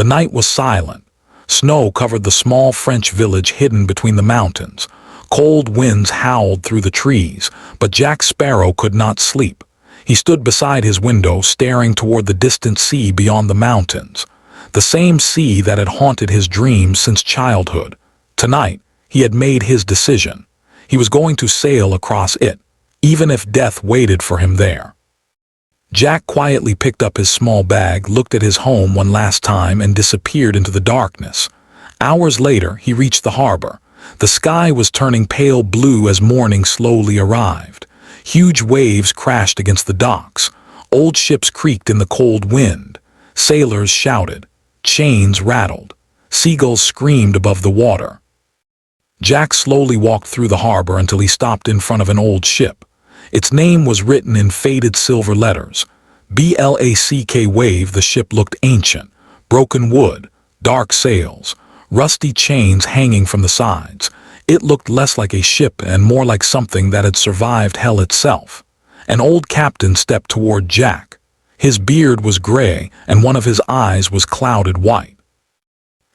The night was silent. Snow covered the small French village hidden between the mountains. Cold winds howled through the trees, but Jack Sparrow could not sleep. He stood beside his window, staring toward the distant sea beyond the mountains. The same sea that had haunted his dreams since childhood. Tonight, he had made his decision. He was going to sail across it, even if death waited for him there. Jack quietly picked up his small bag, looked at his home one last time, and disappeared into the darkness. Hours later, he reached the harbor. The sky was turning pale blue as morning slowly arrived. Huge waves crashed against the docks. Old ships creaked in the cold wind. Sailors shouted. Chains rattled. Seagulls screamed above the water. Jack slowly walked through the harbor until he stopped in front of an old ship. Its name was written in faded silver letters. Black Wave. The ship looked ancient. Broken wood, dark sails, rusty chains hanging from the sides. It looked less like a ship and more like something that had survived hell itself. An old captain stepped toward Jack. His beard was gray and one of his eyes was clouded white.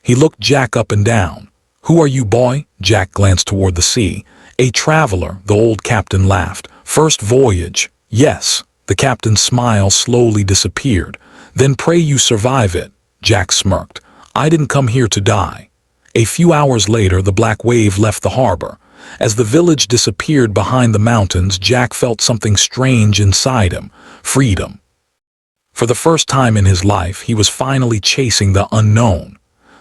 He looked Jack up and down. "Who are you, boy?" Jack glanced toward the sea. "A traveler," the old captain laughed. "First voyage." "Yes." The captain's smile slowly disappeared. "Then pray you survive it," Jack smirked. "I didn't come here to die." A few hours later, the Black Wave left the harbor. As the village disappeared behind the mountains, Jack felt something strange inside him. Freedom. For the first time in his life, he was finally chasing the unknown.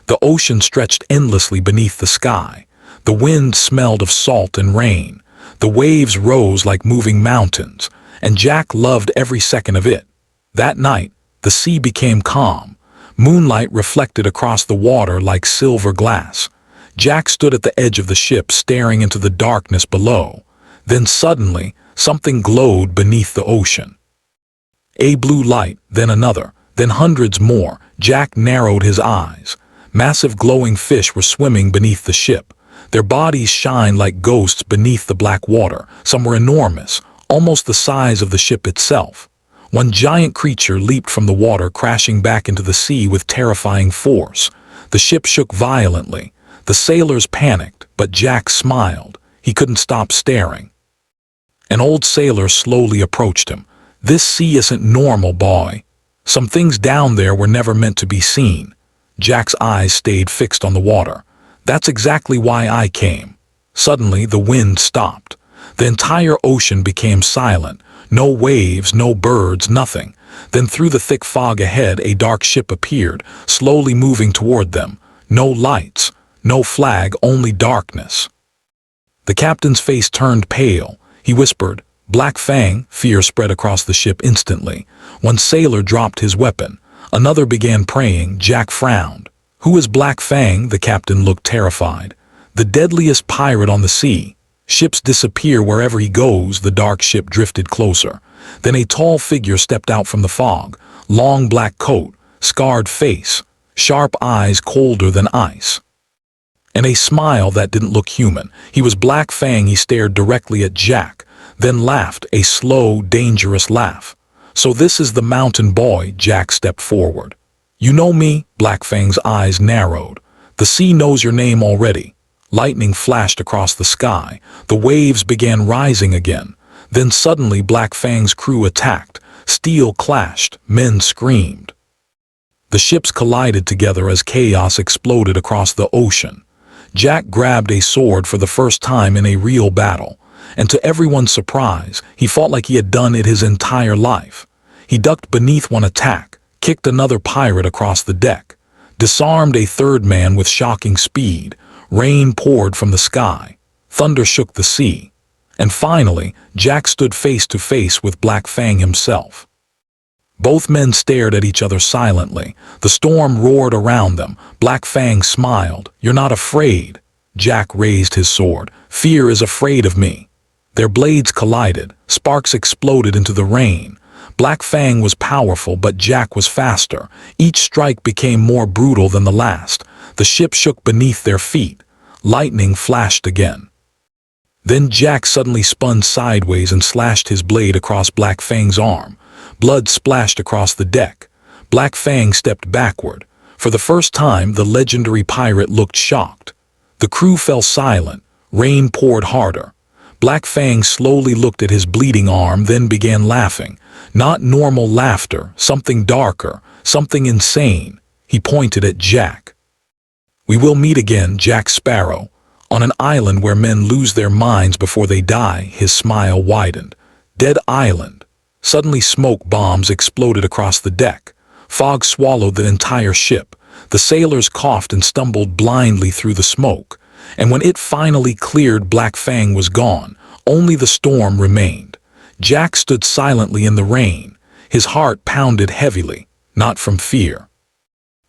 The ocean stretched endlessly beneath the sky. The wind smelled of salt and rain. The waves rose like moving mountains, and Jack loved every second of it. That night, the sea became calm. Moonlight reflected across the water like silver glass. Jack stood at the edge of the ship, staring into the darkness below. Then suddenly, something glowed beneath the ocean. A blue light, then another, then hundreds more. Jack narrowed his eyes. Massive glowing fish were swimming beneath the ship. Their bodies shined like ghosts beneath the black water. Some were enormous, almost the size of the ship itself. One giant creature leaped from the water, crashing back into the sea with terrifying force. The ship shook violently. The sailors panicked, but Jack smiled. He couldn't stop staring. An old sailor slowly approached him. "This sea isn't normal, boy. Some things down there were never meant to be seen." Jack's eyes stayed fixed on the water. "That's exactly why I came." Suddenly, the wind stopped. The entire ocean became silent. No waves, no birds, nothing. Then through the thick fog ahead, a dark ship appeared, slowly moving toward them. No lights, no flag, only darkness. The captain's face turned pale. He whispered, "Black Fang." Fear spread across the ship instantly. One sailor dropped his weapon. Another began praying. Jack frowned. "Who is Black Fang?" The captain looked terrified. "The deadliest pirate on the sea. Ships disappear wherever he goes." The dark ship drifted closer. Then a tall figure stepped out from the fog. Long black coat, scarred face, sharp eyes colder than ice, and a smile that didn't look human. He was Black Fang. He stared directly at Jack, then laughed, a slow, dangerous laugh. "So this is the mountain boy." Jack stepped forward. "You know me?" Black Fang's eyes narrowed. "The sea knows your name already." Lightning flashed across the sky. The waves began rising again. Then suddenly Black Fang's crew attacked. Steel clashed. Men screamed. The ships collided together as chaos exploded across the ocean. Jack grabbed a sword for the first time in a real battle. And to everyone's surprise, he fought like he had done it his entire life. He ducked beneath one attack, kicked another pirate across the deck, disarmed a third man with shocking speed. Rain poured from the sky. Thunder shook the sea. And finally, Jack stood face to face with Black Fang himself. Both men stared at each other silently. The storm roared around them. Black Fang smiled. "You're not afraid." Jack raised his sword. "Fear is afraid of me." Their blades collided. Sparks exploded into the rain. Black Fang was powerful, but Jack was faster. Each strike became more brutal than the last. The ship shook beneath their feet. Lightning flashed again. Then Jack suddenly spun sideways and slashed his blade across Black Fang's arm. Blood splashed across the deck. Black Fang stepped backward. For the first time, the legendary pirate looked shocked. The crew fell silent. Rain poured harder. Black Fang slowly looked at his bleeding arm, then began laughing. Not normal laughter, something darker, something insane. He pointed at Jack. "We will meet again, Jack Sparrow. On an island where men lose their minds before they die." His smile widened. Dead Island. Suddenly smoke bombs exploded across the deck. Fog swallowed the entire ship. The sailors coughed and stumbled blindly through the smoke. And when it finally cleared, Black Fang was gone. Only the storm remained. Jack stood silently in the rain. His heart pounded heavily, not from fear.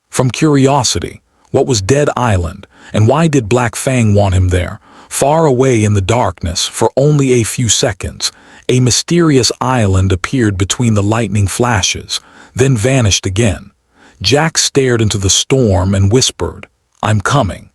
From curiosity. What was Dead Island, and why did Black Fang want him there? Far away in the darkness, for only a few seconds, a mysterious island appeared between the lightning flashes, then vanished again. Jack stared into the storm and whispered, "I'm coming."